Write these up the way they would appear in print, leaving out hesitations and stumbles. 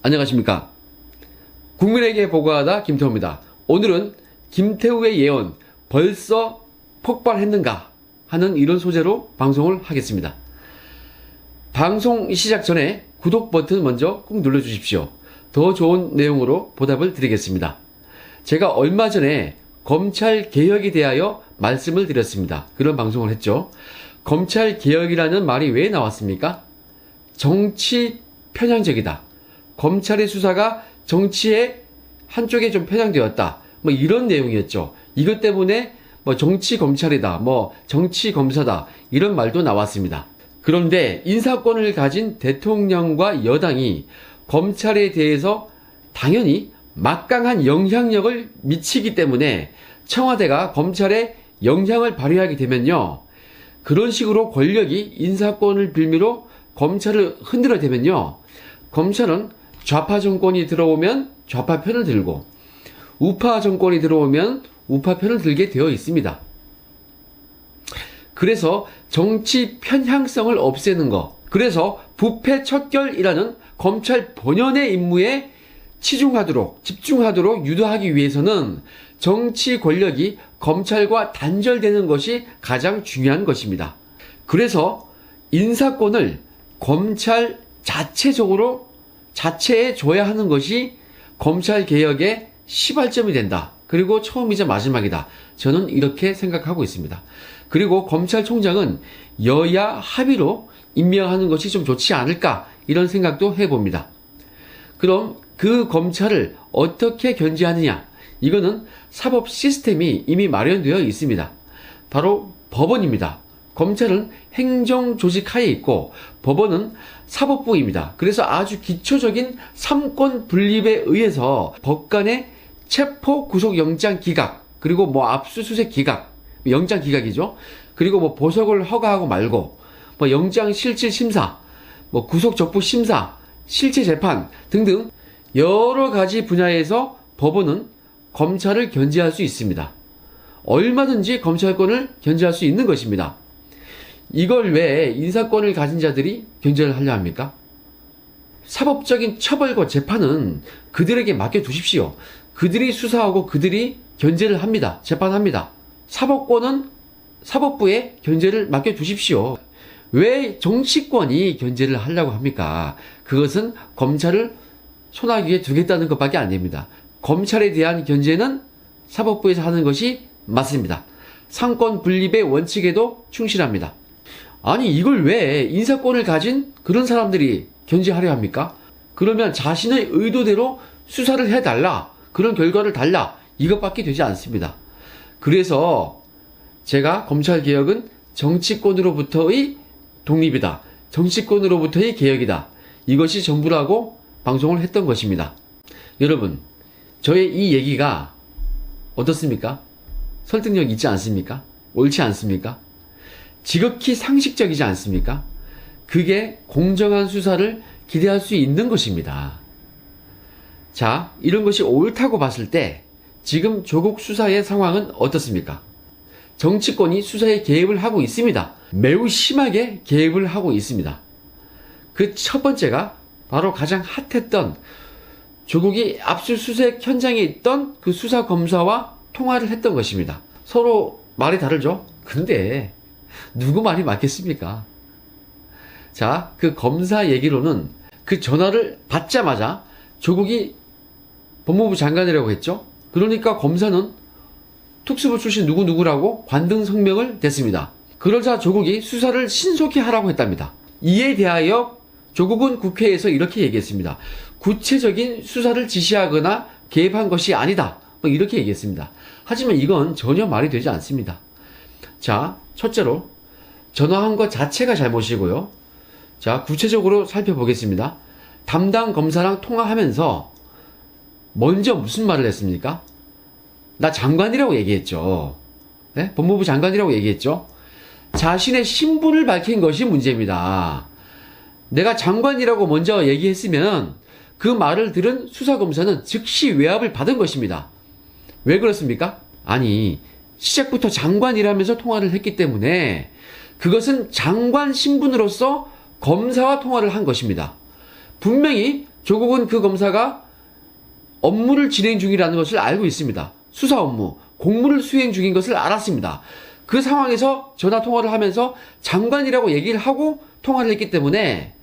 안녕하십니까. 국민에게 보고하다 김태우입니다. 오늘은 김태우의 예언 벌써 폭발했는가 하는 이런 소재로 방송을 하겠습니다. 방송 시작 전에 구독 버튼 먼저 꾹 눌러주십시오. 더 좋은 내용으로 보답을 드리겠습니다. 제가 얼마 전에 검찰 개혁에 대하여 말씀을 드렸습니다. 그런 방송을 했죠. 검찰 개혁이라는 말이 왜 나왔습니까? 정치 편향적이다. 검찰의 수사가 정치의 한쪽에 좀 편향되었다. 뭐 이런 내용이었죠. 이것 때문에 뭐 정치 검찰이다. 뭐 정치 검사다. 이런 말도 나왔습니다. 그런데 인사권을 가진 대통령과 여당이 검찰에 대해서 당연히 막강한 영향력을 미치기 때문에 청와대가 검찰에 영향을 발휘하게 되면요. 그런 식으로 권력이 인사권을 빌미로 검찰을 흔들어대면요. 검찰은 좌파 정권이 들어오면 좌파 편을 들고 우파 정권이 들어오면 우파 편을 들게 되어 있습니다. 그래서 정치 편향성을 없애는 것, 그래서 부패 척결이라는 검찰 본연의 임무에 집중하도록 유도하기 위해서는 정치 권력이 검찰과 단절되는 것이 가장 중요한 것입니다. 그래서 인사권을 검찰 자체에 줘야 하는 것이 검찰 개혁의 시발점이 된다. 그리고 처음이자 마지막이다. 저는 이렇게 생각하고 있습니다. 그리고 검찰총장은 여야 합의로 임명하는 것이 좀 좋지 않을까 이런 생각도 해봅니다. 그럼 그 검찰을 어떻게 견제하느냐? 이거는 사법 시스템이 이미 마련되어 있습니다. 바로 법원입니다. 검찰은 행정조직 하에 있고 법원은 사법부입니다. 그래서 아주 기초적인 삼권 분립에 의해서 법관의 체포 구속영장 기각, 그리고 뭐 압수수색 기각, 영장 기각이죠. 그리고 뭐 보석을 허가하고 말고, 뭐 영장 실질 심사, 뭐 구속 적부 심사, 실체 재판 등등 여러 가지 분야에서 법원은 검찰을 견제할 수 있습니다. 얼마든지 검찰권을 견제할 수 있는 것입니다. 이걸 왜 인사권을 가진 자들이 견제를 하려 합니까? 사법적인 처벌과 재판은 그들에게 맡겨두십시오. 그들이 수사하고 그들이 견제를 합니다. 재판합니다. 사법권은 사법부에 견제를 맡겨두십시오. 왜 정치권이 견제를 하려고 합니까? 그것은 검찰을 손아귀에 두겠다는 것밖에 안 됩니다. 검찰에 대한 견제는 사법부에서 하는 것이 맞습니다. 상권 분립의 원칙에도 충실합니다. 아니 이걸 왜 인사권을 가진 그런 사람들이 견제하려 합니까? 그러면 자신의 의도대로 수사를 해달라. 그런 결과를 달라. 이것밖에 되지 않습니다. 그래서 제가 검찰개혁은 정치권으로부터의 독립이다. 정치권으로부터의 개혁이다. 이것이 전부라고 방송을 했던 것입니다. 여러분, 저의 이 얘기가 어떻습니까? 설득력 있지 않습니까? 옳지 않습니까? 지극히 상식적이지 않습니까? 그게 공정한 수사를 기대할 수 있는 것입니다. 자, 이런 것이 옳다고 봤을 때 지금 조국 수사의 상황은 어떻습니까? 정치권이 수사에 개입을 하고 있습니다. 매우 심하게 개입을 하고 있습니다. 그 첫 번째가 바로 가장 핫했던 조국이 압수수색 현장에 있던 그 수사검사와 통화를 했던 것입니다. 서로 말이 다르죠? 근데 누구 말이 맞겠습니까? 자, 그 검사 얘기로는 그 전화를 받자마자 조국이 법무부 장관이라고 했죠? 그러니까 검사는 특수부 출신 누구누구라고 관등 성명을 냈습니다. 그러자 조국이 수사를 신속히 하라고 했답니다. 이에 대하여 조국은 국회에서 이렇게 얘기했습니다. 구체적인 수사를 지시하거나 개입한 것이 아니다. 뭐 이렇게 얘기했습니다. 하지만 이건 전혀 말이 되지 않습니다. 자, 첫째로 전화한 것 자체가 잘못이고요. 자, 구체적으로 살펴보겠습니다. 담당 검사랑 통화하면서 먼저 무슨 말을 했습니까? 나 장관이라고 얘기했죠. 네? 법무부 장관이라고 얘기했죠. 자신의 신분을 밝힌 것이 문제입니다. 내가 장관이라고 먼저 얘기했으면 그 말을 들은 수사검사는 즉시 외압을 받은 것입니다. 왜 그렇습니까? 아니, 시작부터 장관이라면서 통화를 했기 때문에 그것은 장관 신분으로서 검사와 통화를 한 것입니다. 분명히 조국은 그 검사가 업무를 진행 중이라는 것을 알고 있습니다. 수사 업무, 공무를 수행 중인 것을 알았습니다. 그 상황에서 전화 통화를 하면서 장관이라고 얘기를 하고 통화를 했기 때문에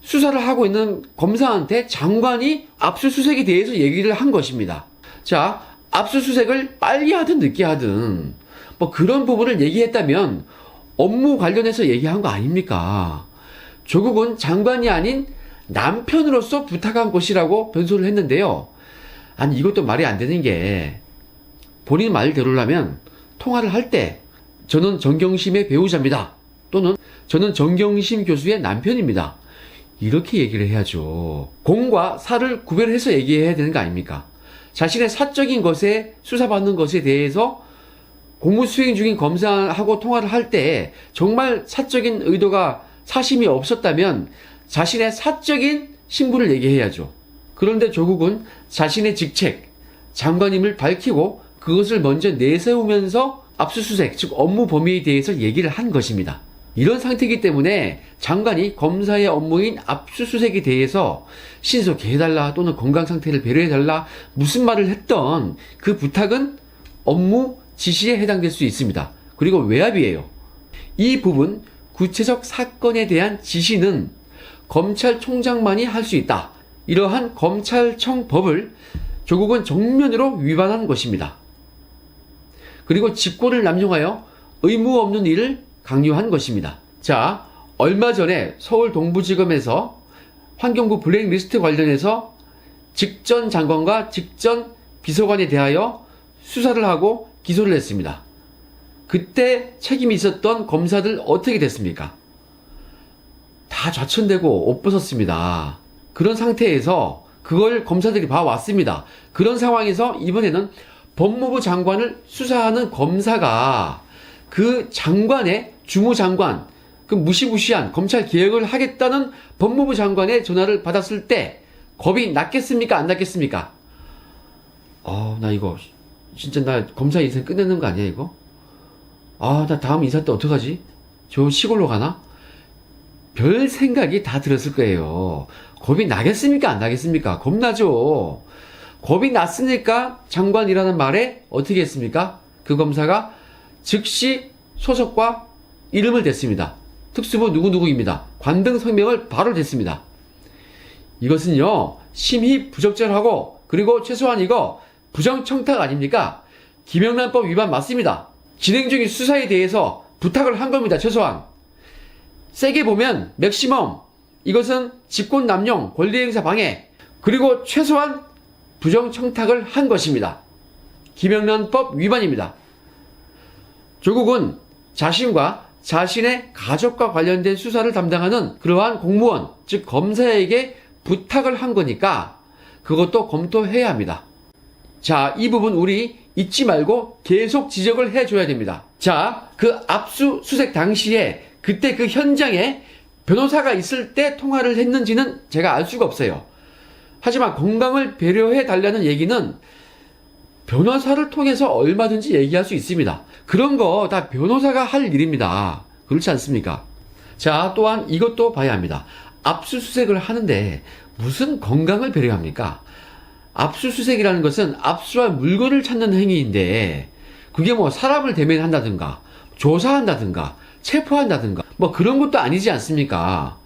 수사를 하고 있는 검사한테 장관이 압수수색에 대해서 얘기를 한 것입니다. 자, 압수수색을 빨리 하든 늦게 하든 뭐 그런 부분을 얘기했다면 업무 관련해서 얘기한 거 아닙니까? 조국은 장관이 아닌 남편으로서 부탁한 것이라고 변소를 했는데요. 아니, 이것도 말이 안 되는 게 본인 말대로라면 통화를 할 때 저는 정경심의 배우자입니다. 또는 저는 정경심 교수의 남편입니다. 이렇게 얘기를 해야죠. 공과 사를 구별해서 얘기해야 되는 거 아닙니까? 자신의 사적인 것에 수사받는 것에 대해서 공무 수행 중인 검사하고 통화를 할 때 정말 사적인 의도가 사심이 없었다면 자신의 사적인 신분을 얘기해야죠. 그런데 조국은 자신의 직책, 장관임을 밝히고 그것을 먼저 내세우면서 압수수색, 즉 업무 범위에 대해서 얘기를 한 것입니다. 이런 상태이기 때문에 장관이 검사의 업무인 압수수색에 대해서 신속해달라 또는 건강 상태를 배려해달라 무슨 말을 했던 그 부탁은 업무 지시에 해당될 수 있습니다. 그리고 외압이에요. 이 부분 구체적 사건에 대한 지시는 검찰총장만이 할 수 있다. 이러한 검찰청 법을 조국은 정면으로 위반한 것입니다. 그리고 직권을 남용하여 의무 없는 일을 강요한 것입니다. 자, 얼마 전에 서울 동부지검에서 환경부 블랙리스트 관련해서 직전 장관과 직전 비서관에 대하여 수사를 하고 기소를 했습니다. 그때 책임이 있었던 검사들 어떻게 됐습니까? 다 좌천되고 옷 벗었습니다. 그런 상태에서 그걸 검사들이 봐왔습니다. 그런 상황에서 이번에는 법무부 장관을 수사하는 검사가 그 장관의 주무장관, 그 무시무시한 검찰 개혁을 하겠다는 법무부 장관의 전화를 받았을 때 겁이 났겠습니까? 안 났겠습니까? 나 이거 진짜 나 검사 인생 끝내는 거 아니야 이거? 나 다음 인사 때 어떡하지? 저 시골로 가나? 별 생각이 다 들었을 거예요. 겁이 나겠습니까? 안 나겠습니까? 겁나죠. 겁이 났으니까 장관이라는 말에 어떻게 했습니까? 그 검사가 즉시 소속과 이름을 댔습니다. 특수부 누구누구입니다. 관등 성명을 바로 댔습니다. 이것은요, 심히 부적절하고, 그리고 최소한 이거 부정청탁 아닙니까? 김영란법 위반 맞습니다. 진행 중인 수사에 대해서 부탁을 한 겁니다. 최소한. 세게 보면 맥시멈, 이것은 직권남용, 권리행사 방해, 그리고 최소한 부정청탁을 한 것입니다. 김영란법 위반입니다. 조국은 자신과 자신의 가족과 관련된 수사를 담당하는 그러한 공무원, 즉 검사에게 부탁을 한 거니까 그것도 검토해야 합니다. 자, 이 부분 우리 잊지 말고 계속 지적을 해줘야 됩니다. 자, 그 압수수색 당시에 그때 그 현장에 변호사가 있을 때 통화를 했는지는 제가 알 수가 없어요. 하지만 건강을 배려해 달라는 얘기는 변호사를 통해서 얼마든지 얘기할 수 있습니다. 그런 거 다 변호사가 할 일입니다. 그렇지 않습니까? 자, 또한 이것도 봐야 합니다. 압수수색을 하는데 무슨 건강을 배려합니까? 압수수색이라는 것은 압수할 물건을 찾는 행위인데 그게 뭐 사람을 대면한다든가 조사한다든가 체포한다든가 뭐 그런 것도 아니지 않습니까?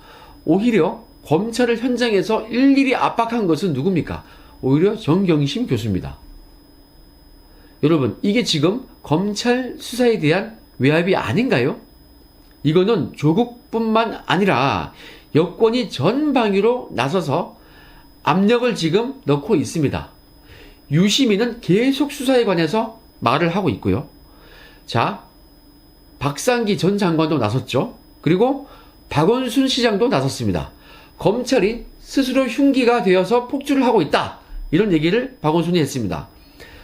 오히려 검찰을 현장에서 일일이 압박한 것은 누굽니까? 오히려 정경심 교수입니다. 여러분, 이게 지금 검찰 수사에 대한 외압이 아닌가요? 이거는 조국뿐만 아니라 여권이 전방위로 나서서 압력을 지금 넣고 있습니다. 유시민은 계속 수사에 관해서 말을 하고 있고요. 자, 박상기 전 장관도 나섰죠. 그리고 박원순 시장도 나섰습니다. 검찰이 스스로 흉기가 되어서 폭주를 하고 있다. 이런 얘기를 박원순이 했습니다.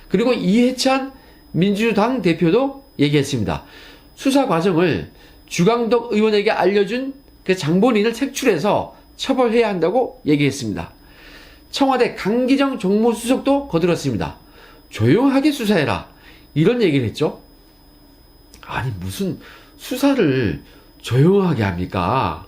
그리고 이해찬 민주당 대표도 얘기했습니다. 수사 과정을 주강덕 의원에게 알려준 그 장본인을 색출해서 처벌해야 한다고 얘기했습니다. 청와대 강기정 정무수석도 거들었습니다. 조용하게 수사해라. 이런 얘기를 했죠. 아니, 무슨 수사를 조용하게 합니까?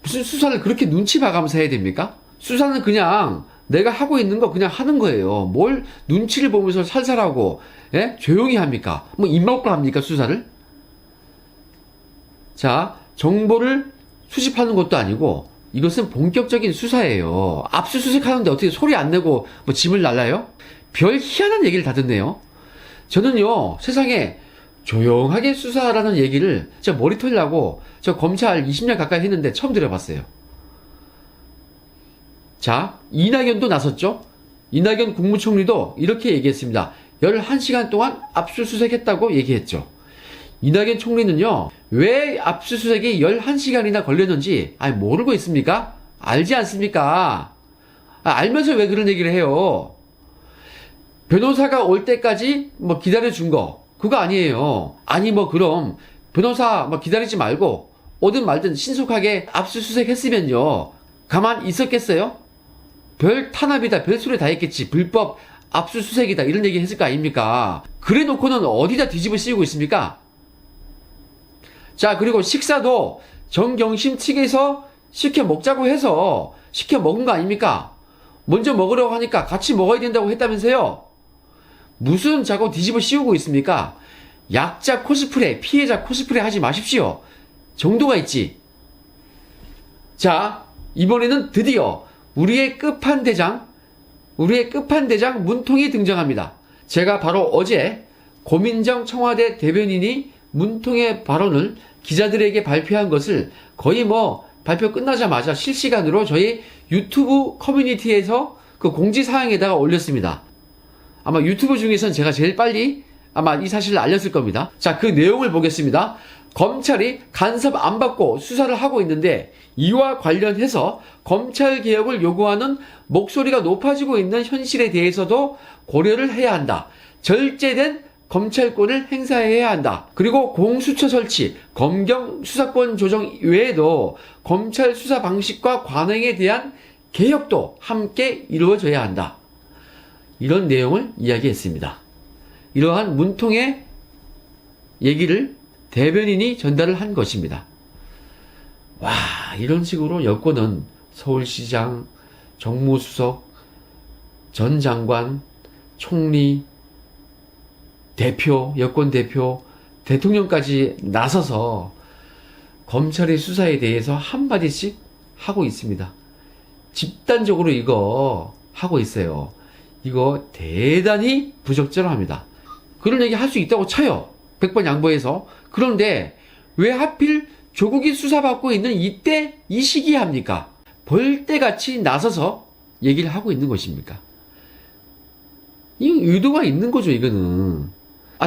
무슨 수사를 그렇게 눈치 봐가면서 해야 됩니까? 수사는 그냥 내가 하고 있는 거 그냥 하는 거예요. 뭘 눈치를 보면서 살살하고, 예? 조용히 합니까? 뭐 입막고 합니까, 수사를? 자, 정보를 수집하는 것도 아니고 이것은 본격적인 수사예요. 압수수색 하는데 어떻게 소리 안 내고 뭐 짐을 날라요? 별 희한한 얘기를 다 듣네요. 저는요, 세상에 조용하게 수사하라는 얘기를 저 머리 털려고 저 검찰 20년 가까이 했는데 처음 들어봤어요. 자, 이낙연도 나섰죠. 이낙연 국무총리도 이렇게 얘기했습니다. 11시간 동안 압수수색했다고 얘기했죠. 이낙연 총리는요, 왜 압수수색이 11시간이나 걸렸는지 모르고 있습니까? 알지 않습니까? 알면서 왜 그런 얘기를 해요? 변호사가 올 때까지 뭐 기다려준 거 그거 아니에요. 아니 뭐 그럼 변호사 뭐 기다리지 말고 오든 말든 신속하게 압수수색 했으면요 가만 있었겠어요? 별 탄압이다 별 소리 다 했겠지. 불법 압수수색이다 이런 얘기 했을 거 아닙니까? 그래 놓고는 어디다 뒤집어 씌우고 있습니까? 자, 그리고 식사도 정경심 측에서 시켜 먹자고 해서 시켜 먹은 거 아닙니까? 먼저 먹으려고 하니까 같이 먹어야 된다고 했다면서요? 무슨 자꾸 뒤집어 씌우고 있습니까? 약자 코스프레, 피해자 코스프레 하지 마십시오. 정도가 있지. 자, 이번에는 드디어 우리의 끝판대장 문통이 등장합니다. 제가 바로 어제 고민정 청와대 대변인이 문통의 발언을 기자들에게 발표한 것을 거의 뭐 발표 끝나자마자 실시간으로 저희 유튜브 커뮤니티에서 그 공지사항에다가 올렸습니다. 아마 유튜브 중에선 제가 제일 빨리 아마 이 사실을 알렸을 겁니다. 자, 그 내용을 보겠습니다. 검찰이 간섭 안 받고 수사를 하고 있는데 이와 관련해서 검찰 개혁을 요구하는 목소리가 높아지고 있는 현실에 대해서도 고려를 해야 한다. 절제된 검찰권을 행사해야 한다. 그리고 공수처 설치, 검경 수사권 조정 외에도 검찰 수사 방식과 관행에 대한 개혁도 함께 이루어져야 한다. 이런 내용을 이야기했습니다. 이러한 문통의 얘기를 대변인이 전달을 한 것입니다. 와, 이런 식으로 여권은 서울시장, 정무수석, 전 장관, 총리, 대표, 여권 대표, 대통령까지 나서서 검찰의 수사에 대해서 한마디씩 하고 있습니다. 집단적으로 이거 하고 있어요. 이거 대단히 부적절합니다. 그런 얘기 할 수 있다고 쳐요. 100번 양보해서. 그런데 왜 하필 조국이 수사받고 있는 이때 이 시기에 합니까? 벌떼같이 나서서 얘기를 하고 있는 것입니까? 이 의도가 있는 거죠, 이거는.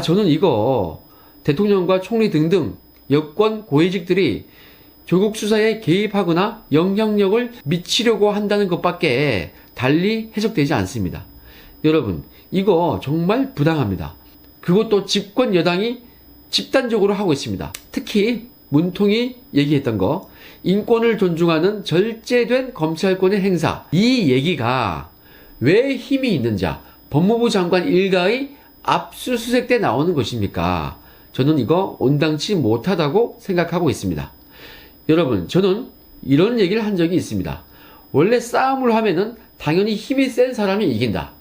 저는 이거 대통령과 총리 등등 여권 고위직들이 조국 수사에 개입하거나 영향력을 미치려고 한다는 것밖에 달리 해석되지 않습니다. 여러분, 이거 정말 부당합니다. 그것도 집권 여당이 집단적으로 하고 있습니다. 특히 문통이 얘기했던 거, 인권을 존중하는 절제된 검찰권의 행사. 이 얘기가 왜 힘이 있는 자, 법무부 장관 일가의 압수수색 때 나오는 것입니까? 저는 이거 온당치 못하다고 생각하고 있습니다. 여러분, 저는 이런 얘기를 한 적이 있습니다. 원래 싸움을 하면은 당연히 힘이 센 사람이 이긴다.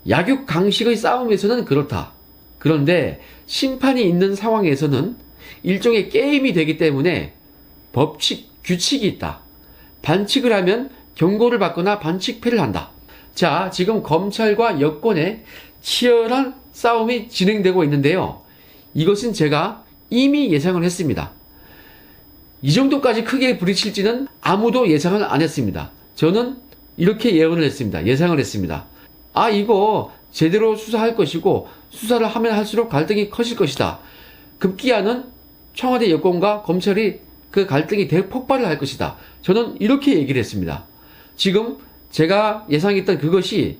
약육강식의 싸움에서는 그렇다. 그런데 심판이 있는 상황에서는 일종의 게임이 되기 때문에 법칙, 규칙이 있다. 반칙을 하면 경고를 받거나 반칙패를 한다. 자, 지금 검찰과 여권의 치열한 싸움이 진행되고 있는데요. 이것은 제가 이미 예상을 했습니다. 이 정도까지 크게 부딪힐지는 아무도 예상을 안 했습니다. 저는 이렇게 예언을 했습니다. 예상을 했습니다. 이거 제대로 수사할 것이고 수사를 하면 할수록 갈등이 커질 것이다. 급기야는 청와대 여권과 검찰이 그 갈등이 대폭발을 할 것이다. 저는 이렇게 얘기를 했습니다. 지금 제가 예상했던 그것이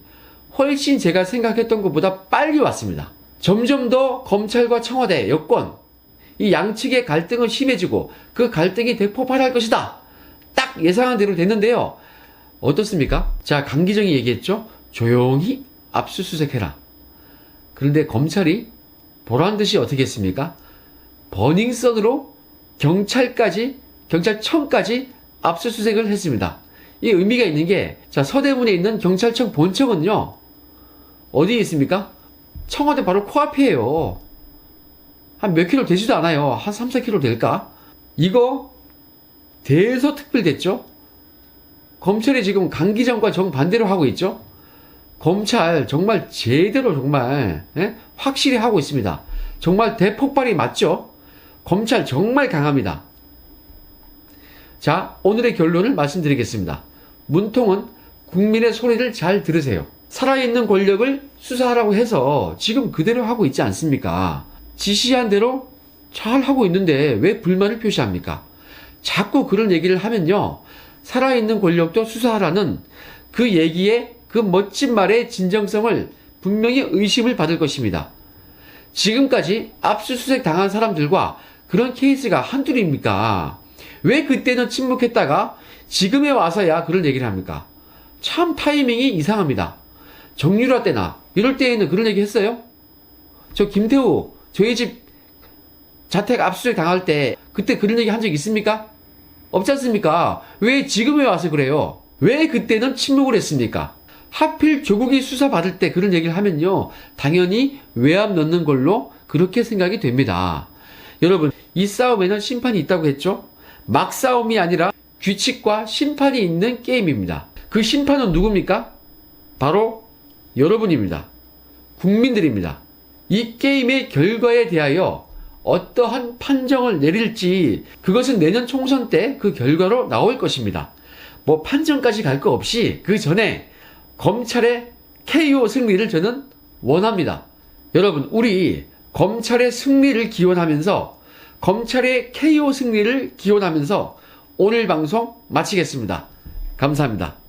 훨씬 제가 생각했던 것보다 빨리 왔습니다. 점점 더 검찰과 청와대, 여권 이 양측의 갈등은 심해지고 그 갈등이 대폭발할 것이다. 딱 예상한 대로 됐는데요. 어떻습니까? 자, 강기정이 얘기했죠. 조용히 압수수색해라. 그런데 검찰이 보란듯이 어떻게 했습니까? 버닝썬으로 경찰청까지 압수수색을 했습니다. 이 의미가 있는 게, 자, 서대문에 있는 경찰청 본청은요, 어디에 있습니까? 청와대 바로 코앞이에요. 한 몇 킬로 되지도 않아요. 한 3, 4킬로 될까? 이거 대서특필됐죠? 검찰이 지금 강기정과 정반대로 하고 있죠? 검찰 정말 제대로 정말 확실히 하고 있습니다. 정말 대폭발이 맞죠? 검찰 정말 강합니다. 자, 오늘의 결론을 말씀드리겠습니다. 문통은 국민의 소리를 잘 들으세요. 살아있는 권력을 수사하라고 해서 지금 그대로 하고 있지 않습니까? 지시한 대로 잘 하고 있는데 왜 불만을 표시합니까? 자꾸 그런 얘기를 하면요, 살아있는 권력도 수사하라는 그 얘기에, 그 멋진 말의 진정성을 분명히 의심을 받을 것입니다. 지금까지 압수수색 당한 사람들과 그런 케이스가 한둘입니까? 왜 그때는 침묵했다가 지금에 와서야 그런 얘기를 합니까? 참 타이밍이 이상합니다. 정유라 때나 이럴 때에는 그런 얘기 했어요? 저 김태우 저희 집 자택 압수수색 당할 때 그때 그런 얘기 한 적 있습니까? 없지 않습니까? 왜 지금에 와서 그래요? 왜 그때는 침묵을 했습니까? 하필 조국이 수사받을 때 그런 얘기를 하면요, 당연히 외압 넣는 걸로 그렇게 생각이 됩니다. 여러분, 이 싸움에는 심판이 있다고 했죠? 막 싸움이 아니라 규칙과 심판이 있는 게임입니다. 그 심판은 누굽니까? 바로 여러분입니다. 국민들입니다. 이 게임의 결과에 대하여 어떠한 판정을 내릴지, 그것은 내년 총선 때 그 결과로 나올 것입니다. 뭐 판정까지 갈 거 없이 그 전에 검찰의 KO 승리를 저는 원합니다. 여러분, 우리 검찰의 승리를 기원하면서, 검찰의 KO 승리를 기원하면서 오늘 방송 마치겠습니다. 감사합니다.